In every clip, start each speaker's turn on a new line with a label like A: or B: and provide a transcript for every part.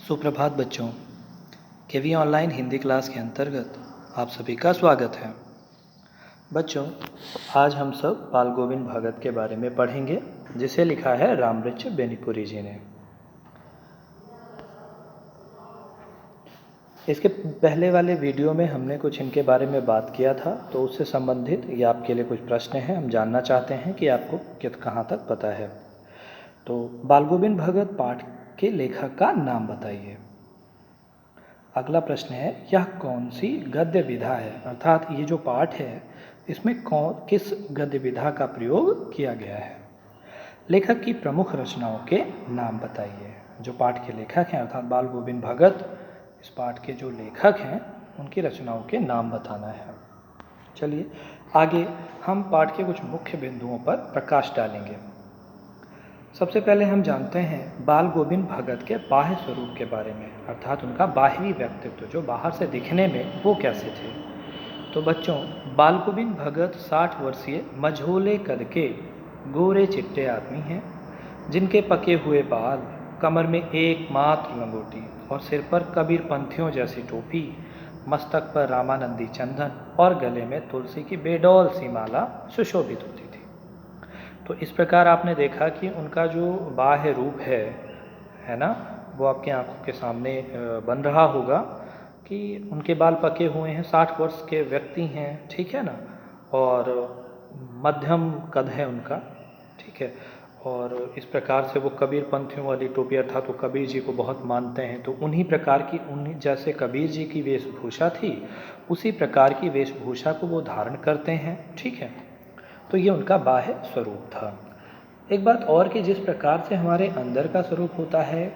A: सुप्रभात बच्चों। केवी online Hindi class के अंतर्गत आप सभी का स्वागत है। बच्चों, आज हम सब बाल गोविंद भगत के बारे में पढ़ेंगे, जिसे लिखा है रामवृक्ष बेनीपुरी जी ने। इसके पहले वाले वीडियो में हमने कुछ इनके बारे में बात किया था, तो उससे संबंधित ये आपके लिए कुछ प्रश्न हैं। हम जानना चाहते हैं कि आपको कहाँ तक पता है। तो बाल गोविंद भगत पाठ के लेखक का नाम बताइए। अगला प्रश्न है, यह कौन सी गद्य विधा है, अर्थात ये जो पाठ है इसमें किस गद्य विधा का प्रयोग किया गया है। लेखक की प्रमुख रचनाओं के नाम बताइए। जो पाठ के लेखक हैं अर्थात बाल गोविंद भगत, इस पाठ के जो लेखक हैं उनकी रचनाओं के नाम बताना है। चलिए आगे हम पाठ के कुछ मुख्य बिंदुओं पर प्रकाश डालेंगे। सबसे पहले हम जानते हैं बाल गोविंद भगत के बाह्य स्वरूप के बारे में, अर्थात उनका बाहरी व्यक्तित्व, जो बाहर से दिखने में वो कैसे थे। तो बच्चों, बाल गोविंद भगत 60 वर्षीय मझोले कद के गोरे चिट्टे आदमी हैं, जिनके पके हुए बाल, कमर में एकमात्र लंगोटी और सिर पर कबीर पंथियों जैसी टोपी, मस्तक पर रामानंदी चंदन और गले में तुलसी की बेडौल सी माला सुशोभित होती थी। तो इस प्रकार आपने देखा कि उनका जो बाह्य रूप है ना, वो आपकी आंखों के सामने बन रहा होगा कि उनके बाल पके हुए हैं, 60 वर्ष के व्यक्ति हैं, ठीक है ना, और मध्यम कद है उनका, ठीक है। और इस प्रकार से वो कबीर पंथियों वाली टोपी, अर्थात वो कबीर जी को बहुत मानते हैं, तो उन्हीं प्रकार की, उन्हीं जैसे कबीर जी की वेशभूषा थी उसी प्रकार की वेशभूषा को वो धारण करते हैं, ठीक है। तो ये उनका बाह्य स्वरूप था। एक बात और कि जिस प्रकार से हमारे अंदर का स्वरूप होता है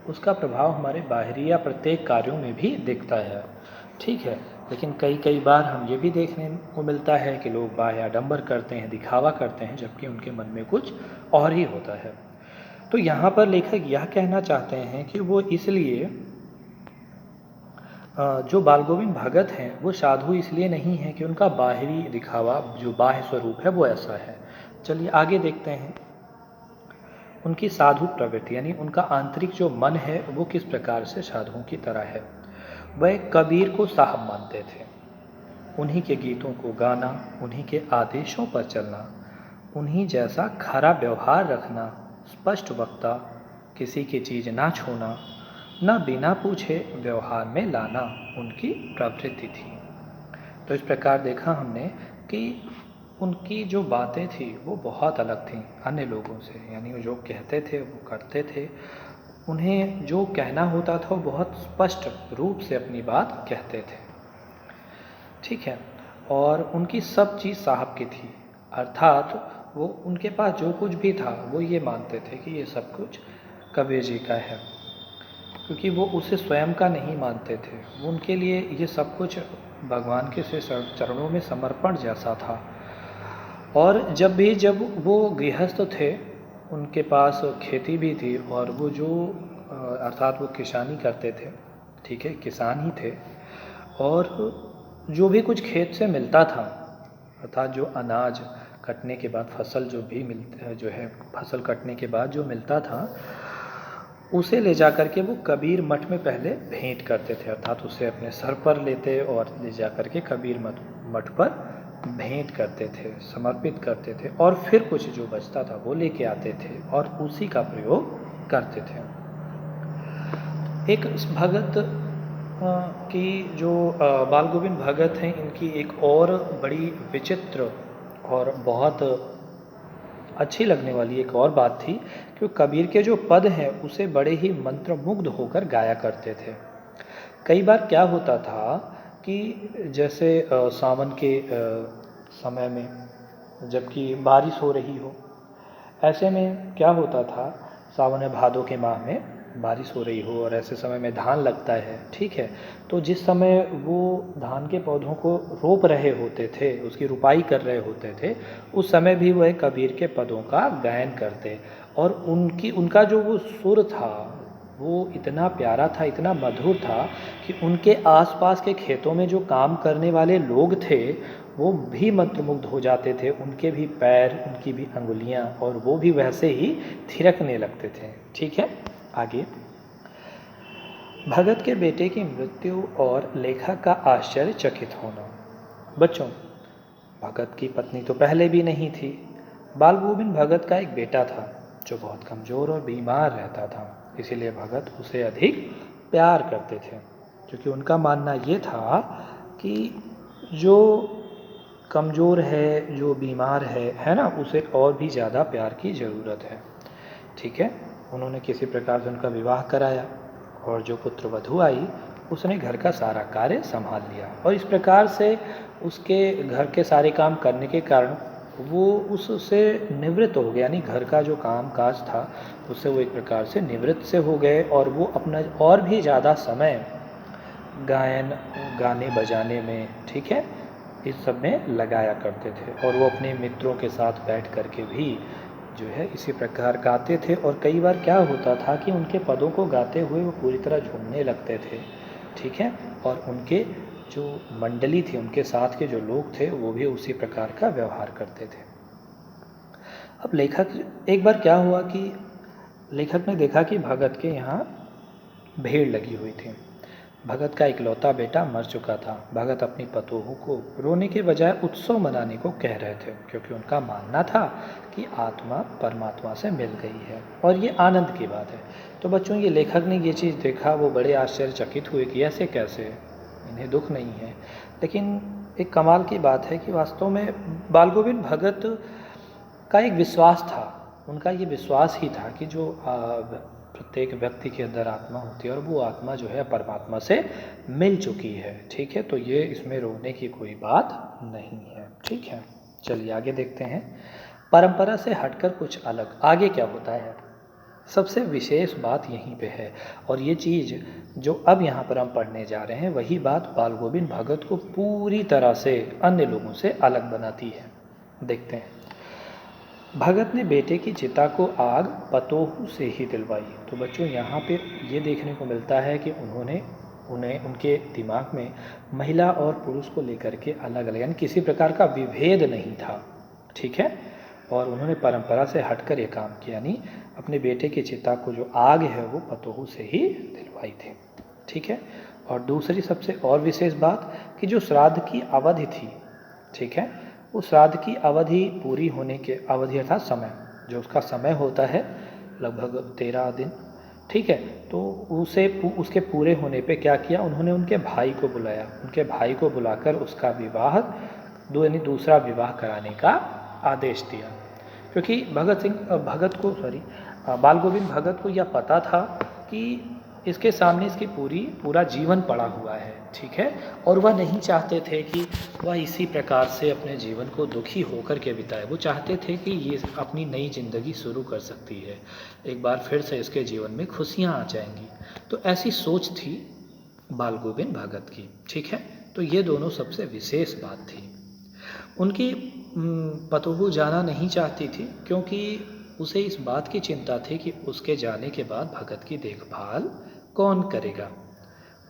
A: उसका प्रभाव हमारे बाहरी या प्रत्येक कार्यों में भी दिखता है, ठीक है। लेकिन कई बार हम ये भी देखने को मिलता है कि लोग बाह्य आडंबर करते हैं, दिखावा करते हैं, जबकि उनके मन में कुछ और ही होता है। तो यहाँ पर लेखक यह कहना चाहते हैं कि वो इसलिए जो बाल गोविंद भगत हैं वो साधु इसलिए नहीं है कि उनका बाहरी दिखावा, जो बाह्य स्वरूप है वो ऐसा है। चलिए आगे देखते हैं। उनकी साधु प्रवृत्ति यानी उनका आंतरिक जो मन है वो किस प्रकार से साधुओं की तरह है। वह कबीर को साहब मानते थे। उन्हीं के गीतों को गाना, उन्हीं के आदेशों पर चलना, उन्हीं जैसा खरा व्यवहार रखना, स्पष्ट वक्ता, किसी की चीज़ ना छूना, न बिना पूछे व्यवहार में लाना उनकी प्रवृत्ति थी। तो इस प्रकार देखा हमने कि उनकी जो बातें थी वो बहुत अलग थीं अन्य लोगों से, यानी वो जो कहते थे वो करते थे। उन्हें जो कहना होता था वो बहुत स्पष्ट रूप से अपनी बात कहते थे, ठीक है। और उनकी सब चीज़ साहब की थी, अर्थात वो उनके पास जो कुछ भी था वो ये मानते थे कि ये सब कुछ कबीर जी का है, क्योंकि वो उसे स्वयं का नहीं मानते थे। वो उनके लिए ये सब कुछ भगवान के से चरणों में समर्पण जैसा था। और जब वो गृहस्थ थे, उनके पास खेती भी थी, और वो जो अर्थात वो किसानी करते थे, ठीक है, किसान ही थे। और जो भी कुछ खेत से मिलता था, अर्थात जो अनाज कटने के बाद फसल जो भी जो है फसल कटने के बाद जो मिलता था, उसे ले जा कर के वो कबीर मठ में पहले भेंट करते थे, अर्थात उसे अपने सर पर लेते और ले जा कर के कबीर मठ पर भेंट करते थे, समर्पित करते थे, और फिर कुछ जो बचता था वो लेके आते थे और उसी का प्रयोग करते थे। एक भगत की जो बाल गोविंद भगत हैं, इनकी एक और बड़ी विचित्र और बहुत अच्छी लगने वाली एक और बात थी कि कबीर के जो पद हैं उसे बड़े ही मंत्रमुग्ध होकर गाया करते थे। कई बार क्या होता था कि जैसे सावन के समय में जबकि बारिश हो रही हो, ऐसे में क्या होता था, सावन में भादों के माह में बारिश हो रही हो और ऐसे समय में धान लगता है, ठीक है। तो जिस समय वो धान के पौधों को रोप रहे होते थे, उसकी रुपाई कर रहे होते थे, उस समय भी वह कबीर के पदों का गायन करते। और उनका जो वो सुर था वो इतना प्यारा था, इतना मधुर था कि उनके आसपास के खेतों में जो काम करने वाले लोग थे वो भी मंत्रमुग्ध हो जाते थे। उनके भी पैर, उनकी भी अंगुलियां, और वो भी वैसे ही थिरकने लगते थे, ठीक है। आगे भगत के बेटे की मृत्यु और लेखक का आश्चर्यचकित होना। बच्चों, भगत की पत्नी तो पहले भी नहीं थी। बाल गोविंद भगत का एक बेटा था जो बहुत कमज़ोर और बीमार रहता था, इसीलिए भगत उसे अधिक प्यार करते थे, क्योंकि उनका मानना ये था कि जो कमज़ोर है, जो बीमार है ना, उसे और भी ज़्यादा प्यार की ज़रूरत है। ठीक है, उन्होंने किसी प्रकार से उनका विवाह कराया और जो पुत्र वधू आई उसने घर का सारा कार्य संभाल लिया, और इस प्रकार से उसके घर के सारे काम करने के कारण वो उससे निवृत्त हो गया, यानी घर का जो काम काज था उससे वो एक प्रकार से निवृत्त से हो गए, और वो अपना और भी ज़्यादा समय गायन, गाने बजाने में, ठीक है, इस सब में लगाया करते थे। और वो अपने मित्रों के साथ बैठ कर के भी जो है इसी प्रकार गाते थे, और कई बार क्या होता था कि उनके पदों को गाते हुए वो पूरी तरह झूमने लगते थे। ठीक है, और उनके जो मंडली थी, उनके साथ के जो लोग थे, वो भी उसी प्रकार का व्यवहार करते थे। अब लेखक, एक बार क्या हुआ कि लेखक ने देखा कि भगत के यहाँ भीड़ लगी हुई थी। भगत का इकलौता बेटा मर चुका था। भगत अपनी पतोहू को रोने के बजाय उत्सव मनाने को कह रहे थे, क्योंकि उनका मानना था कि आत्मा परमात्मा से मिल गई है, और ये आनंद की बात है। तो बच्चों, ये लेखक ने ये चीज़ देखा, वो बड़े आश्चर्यचकित हुए कि ऐसे कैसे, इन्हें दुख नहीं है। लेकिन एक कमाल की बात है कि वास्तव में बाल गोविंद भगत का एक विश्वास था, उनका ये विश्वास ही था कि जो प्रत्येक व्यक्ति के अंदर आत्मा होती है और वो आत्मा जो है परमात्मा से मिल चुकी है। ठीक है, तो ये इसमें रोने की कोई बात नहीं है। ठीक है, चलिए आगे देखते हैं। परंपरा से हटकर कुछ अलग, आगे क्या होता है, सबसे विशेष बात यहीं पे है, और ये चीज़ जो अब यहाँ पर हम पढ़ने जा रहे हैं, वही बात बाल गोविंद भगत को पूरी तरह से अन्य लोगों से अलग बनाती है। देखते हैं। भगत ने बेटे की चिता को आग पतोहू से ही दिलवाई। तो बच्चों, यहाँ पे ये देखने को मिलता है कि उन्हें उनके दिमाग में महिला और पुरुष को लेकर के अलग अलग, यानी किसी प्रकार का विभेद नहीं था। ठीक है, और उन्होंने परंपरा से हटकर ये काम किया, यानी अपने बेटे की चिता को जो आग है वो पतोहू से ही दिलवाई थी। ठीक है, और दूसरी सबसे और विशेष बात कि जो श्राद्ध की अवधि थी, ठीक है, उस श्राद्ध की अवधि पूरी होने के, अवधि अर्थात समय, जो उसका समय होता है लगभग 13 दिन। ठीक है, तो उसके पूरे होने पे क्या किया, उन्होंने उनके भाई को बुलाया, उनके भाई को बुलाकर उसका विवाह, यानी दूसरा विवाह कराने का आदेश दिया, क्योंकि बाल गोविंद भगत को यह पता था कि इसके सामने इसकी पूरा जीवन पड़ा हुआ है। ठीक है, और वह नहीं चाहते थे कि वह इसी प्रकार से अपने जीवन को दुखी होकर के बिताए। वो चाहते थे कि ये अपनी नई ज़िंदगी शुरू कर सकती है, एक बार फिर से इसके जीवन में खुशियाँ आ जाएंगी। तो ऐसी सोच थी बाल गोविंद भगत की। ठीक है, तो ये दोनों सबसे विशेष बात थी। उनकी पतोहू जाना नहीं चाहती थी, क्योंकि उसे इस बात की चिंता थी कि उसके जाने के बाद भगत की देखभाल कौन करेगा,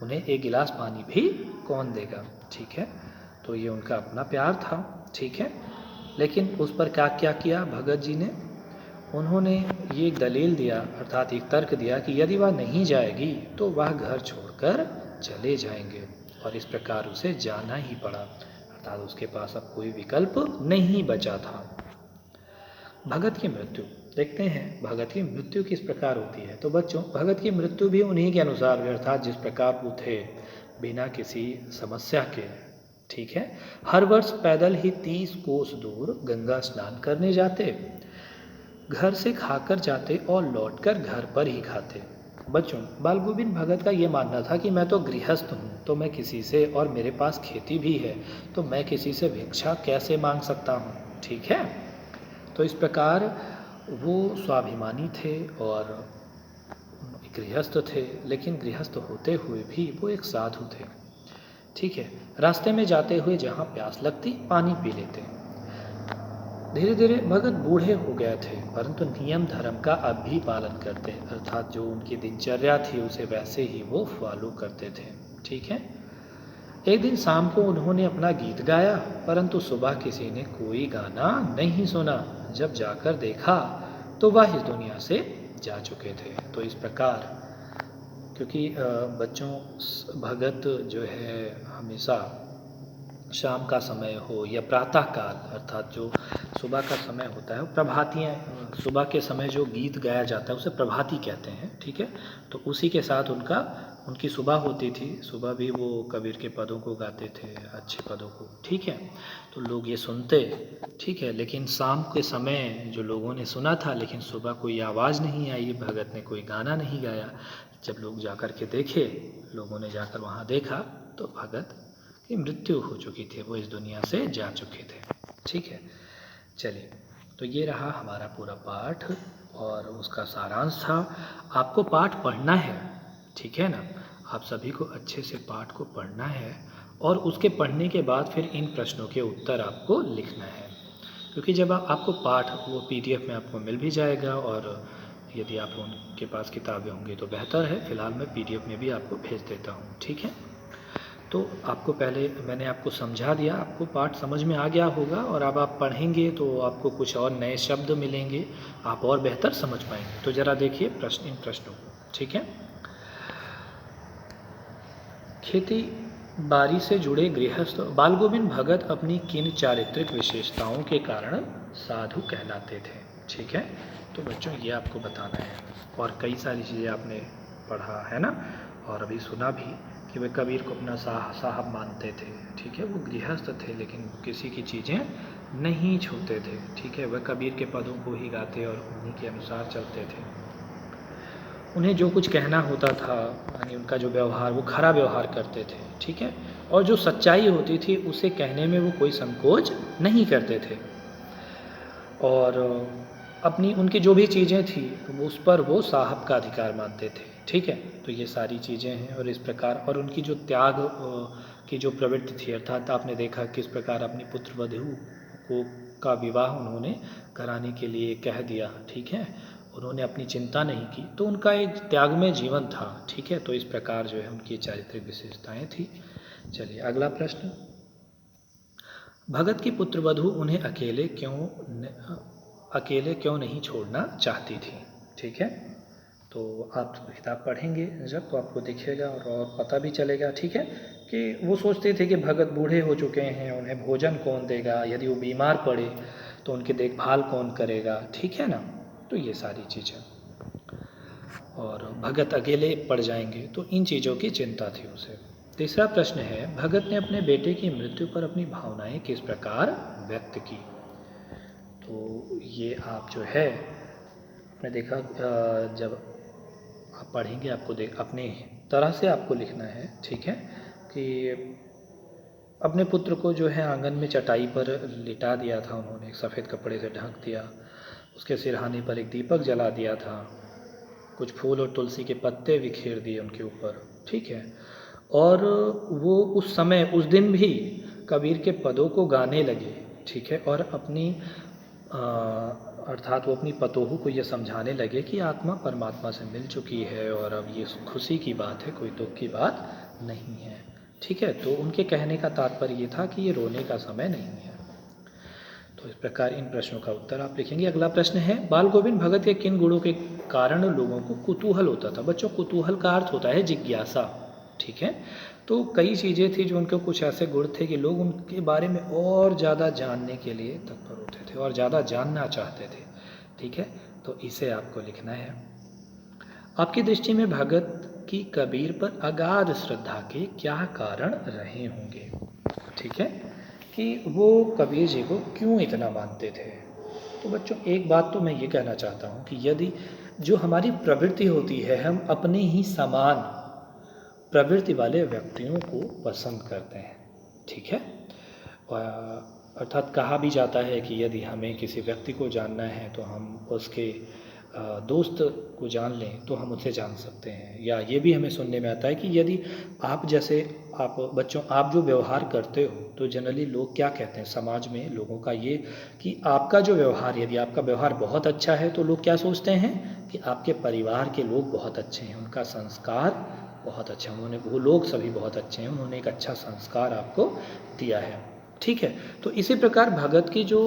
A: उन्हें एक गिलास पानी भी कौन देगा। ठीक है, तो ये उनका अपना प्यार था। ठीक है, लेकिन उस पर क्या क्या किया भगत जी ने, उन्होंने ये एक दलील दिया, अर्थात एक तर्क दिया कि यदि वह नहीं जाएगी तो वह घर छोड़कर चले जाएंगे, और इस प्रकार उसे जाना ही पड़ा, अर्थात उसके पास अब कोई विकल्प नहीं बचा था। भगत की मृत्यु, देखते हैं भगत की मृत्यु किस प्रकार होती है। तो बच्चों, भगत की मृत्यु भी उन्हीं के अनुसार, अर्थात जिस प्रकार वो थे, बिना किसी समस्या के। ठीक है, हर वर्ष पैदल ही 30 कोस दूर गंगा स्नान करने जाते, घर से खाकर जाते और लौटकर घर पर ही खाते। बच्चों, बाल गोविंद भगत का ये मानना था कि मैं तो गृहस्थ हूँ, तो मैं किसी से, और मेरे पास खेती भी है, तो मैं किसी से भिक्षा कैसे मांग सकता हूँ। ठीक है, तो इस प्रकार वो स्वाभिमानी थे और गृहस्थ थे, लेकिन गृहस्थ होते हुए भी वो एक साधु थे। ठीक है, रास्ते में जाते हुए जहाँ प्यास लगती पानी पी लेते। धीरे धीरे भगत बूढ़े हो गए थे, परंतु नियम धर्म का अब भी पालन करते, अर्थात जो उनकी दिनचर्या थी उसे वैसे ही वो फॉलो करते थे। ठीक है, एक दिन शाम को उन्होंने अपना गीत गाया, परंतु सुबह किसी ने कोई गाना नहीं सुना। जब जाकर देखा तो वह इस दुनिया से जा चुके थे। तो इस प्रकार क्योंकि बच्चों भगत जो है हमेशा शाम का समय हो या प्रातः काल, अर्थात जो सुबह का समय होता है वो प्रभातियाँ, सुबह के समय जो गीत गाया जाता है उसे प्रभाती कहते हैं, ठीक है। तो उसी के साथ उनकी सुबह होती थी, सुबह भी वो कबीर के पदों को गाते थे, अच्छे पदों को, ठीक है। तो लोग ये सुनते, ठीक है। लेकिन शाम के समय जो लोगों ने सुना था, लेकिन सुबह कोई आवाज़ नहीं आई, भगत ने कोई गाना नहीं गाया। जब लोग जाकर के देखे, लोगों ने जाकर वहाँ देखा तो भगत की मृत्यु हो चुकी थी, वो इस दुनिया से जा चुके थे, ठीक है। चलिए, तो ये रहा हमारा पूरा पाठ और उसका सारांश था। आपको पाठ पढ़ना है, ठीक है ना। आप सभी को अच्छे से पाठ को पढ़ना है और उसके पढ़ने के बाद फिर इन प्रश्नों के उत्तर आपको लिखना है, क्योंकि जब आपको पाठ वो PDF में आपको मिल भी जाएगा, और यदि आप उनके पास किताबें होंगी तो बेहतर है। फ़िलहाल मैं PDF में भी आपको भेज देता हूँ, ठीक है। तो आपको पहले मैंने आपको समझा दिया, आपको पाठ समझ में आ गया होगा, और अब आप पढ़ेंगे तो आपको कुछ और नए शब्द मिलेंगे, आप और बेहतर समझ पाएंगे। तो ज़रा देखिए इन प्रश्नों को, ठीक है। खेती बाड़ी से जुड़े गृहस्थ बाल गोविंद भगत अपनी किन चारित्रिक विशेषताओं के कारण साधु कहलाते थे, ठीक है। तो बच्चों ये आपको बताना है, और कई सारी चीज़ें आपने पढ़ा है ना, और अभी सुना भी कि वे कबीर को अपना साहब मानते थे, ठीक है। वो गृहस्थ थे लेकिन किसी की चीज़ें नहीं छूते थे, ठीक है। वह कबीर के पदों को ही गाते और उन्हीं के अनुसार चलते थे। उन्हें जो कुछ कहना होता था, यानी उनका जो व्यवहार, वो खरा व्यवहार करते थे, ठीक है। और जो सच्चाई होती थी उसे कहने में वो कोई संकोच नहीं करते थे, और अपनी उनकी जो भी चीज़ें थी उस पर वो साहब का अधिकार मानते थे, ठीक है। तो ये सारी चीज़ें हैं, और इस प्रकार, और उनकी जो त्याग की जो प्रवृत्ति थी, अर्थात आपने देखा किस प्रकार अपनी पुत्र वधू को का विवाह उन्होंने कराने के लिए कह दिया, ठीक है। उन्होंने अपनी चिंता नहीं की, तो उनका एक त्यागमय जीवन था, ठीक है। तो इस प्रकार जो है उनकी चारित्रिक विशेषताएं थी। चलिए अगला प्रश्न, भगत की पुत्र वधू उन्हें अकेले क्यों नहीं छोड़ना चाहती थी, ठीक है। तो आप किताब पढ़ेंगे जब तो आपको दिखेगा और पता भी चलेगा, ठीक है, कि वो सोचते थे कि भगत बूढ़े हो चुके हैं, उन्हें भोजन कौन देगा, यदि वो बीमार पड़े तो उनकी देखभाल कौन करेगा, ठीक है ना। तो ये सारी चीज़ें, और भगत अकेले पड़ जाएंगे, तो इन चीज़ों की चिंता थी उसे। तीसरा प्रश्न है, भगत ने अपने बेटे की मृत्यु पर अपनी भावनाएं किस प्रकार व्यक्त की। तो ये आप जो है आपने देखा, जब आप पढ़ेंगे आपको अपने तरह से आपको लिखना है, ठीक है, कि अपने पुत्र को जो है आंगन में चटाई पर लिटा दिया था उन्होंने, एक सफ़ेद कपड़े से ढक दिया, उसके सिरहाने पर एक दीपक जला दिया था, कुछ फूल और तुलसी के पत्ते बिखेर दिए उनके ऊपर, ठीक है। और वो उस समय उस दिन भी कबीर के पदों को गाने लगे, ठीक है, और अपनी अर्थात वो अपनी पतोहू को ये समझाने लगे कि आत्मा परमात्मा से मिल चुकी है और अब ये खुशी की बात है, कोई दुख की बात नहीं है, ठीक है। तो उनके कहने का तात्पर्य ये था कि ये रोने का समय नहीं है। तो इस प्रकार इन प्रश्नों का उत्तर आप लिखेंगे। अगला प्रश्न है, बाल गोविंद भगत के किन गुणों के कारण लोगों को कुतूहल होता था। बच्चों, कुतूहल का अर्थ होता है जिज्ञासा, ठीक है। तो कई चीज़ें थी जो उनके कुछ ऐसे गुण थे कि लोग उनके बारे में और ज़्यादा जानने के लिए तत्पर होते थे और ज़्यादा जानना चाहते थे, ठीक है। तो इसे आपको लिखना है। आपकी दृष्टि में भगत की कबीर पर अगाध श्रद्धा के क्या कारण रहे होंगे, ठीक है, कि वो कबीर जी को क्यों इतना मानते थे। तो बच्चों, एक बात तो मैं ये कहना चाहता हूँ कि यदि जो हमारी प्रवृत्ति होती है, हम अपने ही समान प्रवृत्ति वाले व्यक्तियों को पसंद करते हैं, ठीक है। अर्थात कहा भी जाता है कि यदि हमें किसी व्यक्ति को जानना है तो हम उसके दोस्त को जान लें तो हम उसे जान सकते हैं। या ये भी हमें सुनने में आता है कि यदि आप जैसे आप बच्चों आप जो व्यवहार करते हो, तो जनरली लोग क्या कहते हैं, समाज में लोगों का ये कि आपका जो व्यवहार, यदि आपका व्यवहार बहुत अच्छा है तो लोग क्या सोचते हैं कि आपके परिवार के लोग बहुत अच्छे हैं, उनका संस्कार बहुत अच्छा, उन्होंने वो लोग सभी बहुत अच्छे हैं, उन्होंने एक अच्छा संस्कार आपको दिया है, ठीक है। तो इसी प्रकार भगत की जो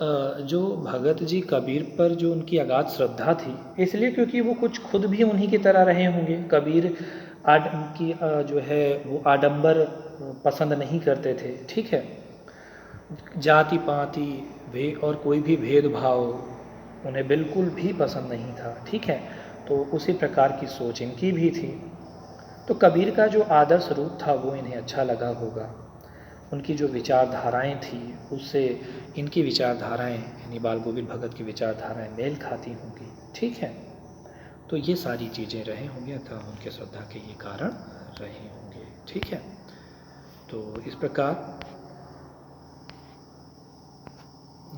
A: जो भगत जी कबीर पर जो उनकी अगाध श्रद्धा थी, इसलिए क्योंकि वो कुछ खुद भी उन्हीं की तरह रहे होंगे। कबीर की जो है वो आडंबर पसंद नहीं करते थे, ठीक है। जाति पाति वे और कोई भी भेदभाव उन्हें बिल्कुल भी पसंद नहीं था, ठीक है। तो उसी प्रकार की सोच इनकी भी थी। तो कबीर का जो आदर्श रूप था वो इन्हें अच्छा लगा होगा। उनकी जो विचारधाराएं थी उससे इनकी विचारधाराएं यानी बाल गोविंद भगत की विचारधाराएं मेल खाती होंगी, ठीक है। तो ये सारी चीज़ें रहे होंगे, अतः उनके श्रद्धा के ये कारण रहे होंगे, ठीक है। तो इस प्रकार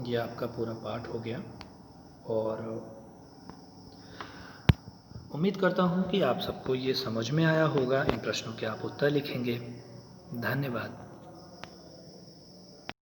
A: ये आपका पूरा पाठ हो गया और उम्मीद करता हूँ कि आप सबको ये समझ में आया होगा। इन प्रश्नों के आप उत्तर लिखेंगे। धन्यवाद।